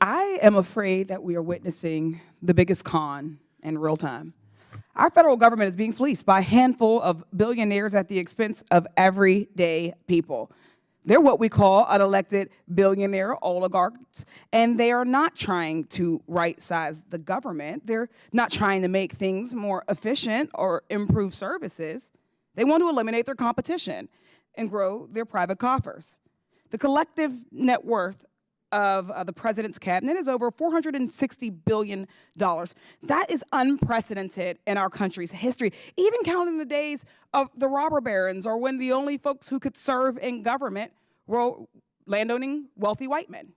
I am afraid that we are witnessing the biggest con in real time. Our federal government is being fleeced by a handful of billionaires at the expense of everyday people. They're what we call unelected billionaire oligarchs, and they are not trying to right-size the government. They're not trying to make things more efficient or improve services. They want to eliminate their competition and grow their private coffers. The collective net worth of the president's cabinet is over $460 billion. That is unprecedented in our country's history, even counting the days of the robber barons or when the only folks who could serve in government were landowning wealthy white men.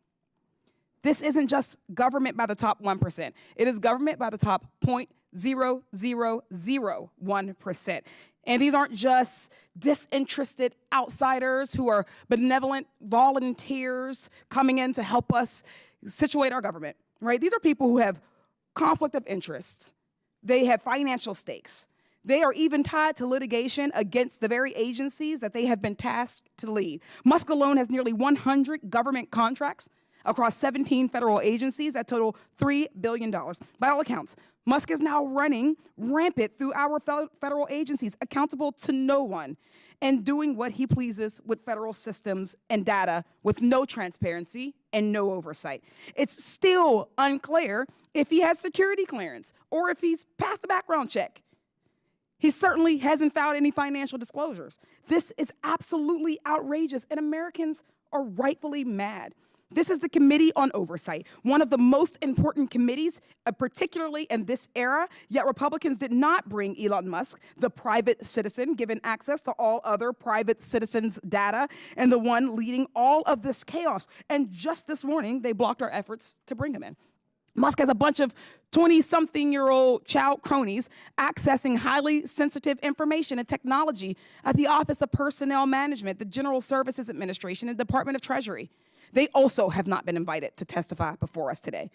This isn't just government by the top 1%. It is government by the top 0.0001%. And these aren't just disinterested outsiders who are benevolent volunteers coming in to help us situate our government, right? These are people who have conflict of interests. They have financial stakes. They are even tied to litigation against the very agencies that they have been tasked to lead. Musk alone has nearly 100 government contracts across 17 federal agencies that total $3 billion. By all accounts, Musk is now running rampant through our federal agencies, accountable to no one, and doing what he pleases with federal systems and data with no transparency and no oversight. It's still unclear if he has security clearance or if he's passed a background check. He certainly hasn't filed any financial disclosures. This is absolutely outrageous, and Americans are rightfully mad. This is the Committee on Oversight, one of the most important committees, particularly in this era, yet Republicans did not bring Elon Musk, the private citizen, given access to all other private citizens' data, and the one leading all of this chaos. And just this morning, they blocked our efforts to bring him in. Musk has a bunch of 20-something-year-old child cronies accessing highly sensitive information and technology at the Office of Personnel Management, the General Services Administration, and the Department of Treasury. They also have not been invited to testify before us today.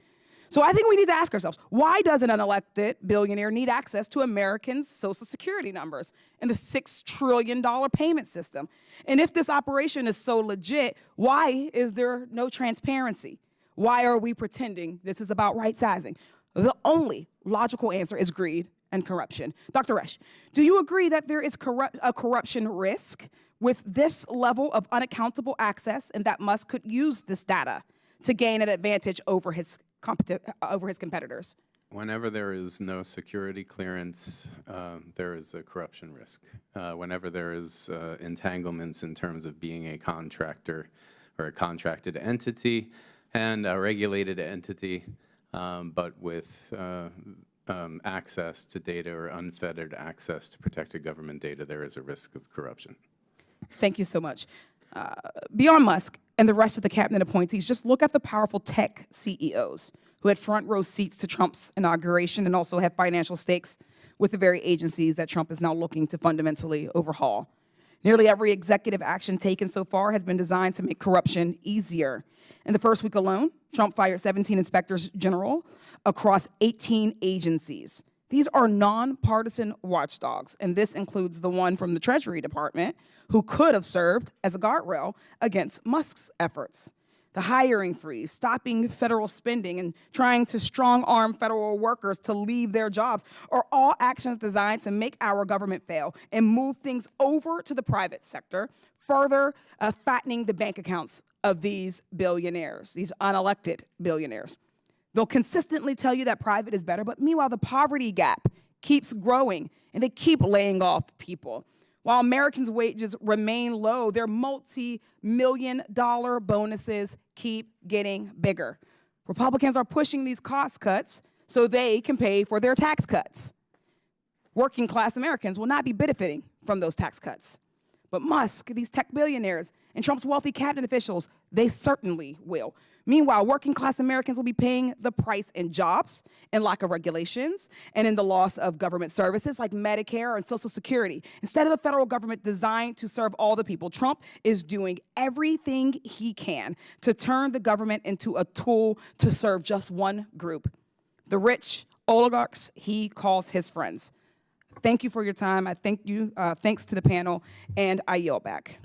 So I think we need to ask ourselves, why does an unelected billionaire need access to Americans' Social Security numbers and the $6 trillion payment system? And if this operation is so legit, why is there no transparency? Why are we pretending this is about right-sizing? The only logical answer is greed and corruption. Dr. Resch, do you agree that there is a corruption risk with this level of unaccountable access and that Musk could use this data to gain an advantage over his competitors? Whenever there is no security clearance, there is a corruption risk. Whenever there is entanglements in terms of being a contractor or a contracted entity and a regulated entity, but with access to data or unfettered access to protected government data, there is a risk of corruption. Thank you so much. Beyond Musk and the rest of the cabinet appointees, just look at the powerful tech CEOs who had front row seats to Trump's inauguration and also have financial stakes with the very agencies that Trump is now looking to fundamentally overhaul. Nearly every executive action taken so far has been designed to make corruption easier. In the first week alone, Trump fired 17 inspectors general across 18 agencies. These are nonpartisan watchdogs, and this includes the one from the Treasury Department who could have served as a guardrail against Musk's efforts. The hiring freeze, stopping federal spending, and trying to strong-arm federal workers to leave their jobs are all actions designed to make our government fail and move things over to the private sector, further fattening the bank accounts of these billionaires, these unelected billionaires. They'll consistently tell you that private is better, but meanwhile, the poverty gap keeps growing, and they keep laying off people. While Americans' wages remain low, their multi-million-dollar bonuses keep getting bigger. Republicans are pushing these cost cuts so they can pay for their tax cuts. Working-class Americans will not be benefiting from those tax cuts. But Musk, these tech billionaires, and Trump's wealthy cabinet officials, they certainly will. Meanwhile, working-class Americans will be paying the price in jobs, in lack of regulations, and in the loss of government services like Medicare and Social Security. Instead of a federal government designed to serve all the people, Trump is doing everything he can to turn the government into a tool to serve just one group, the rich oligarchs he calls his friends. Thank you for your time. I thank you. Thanks to the panel, and I yield back.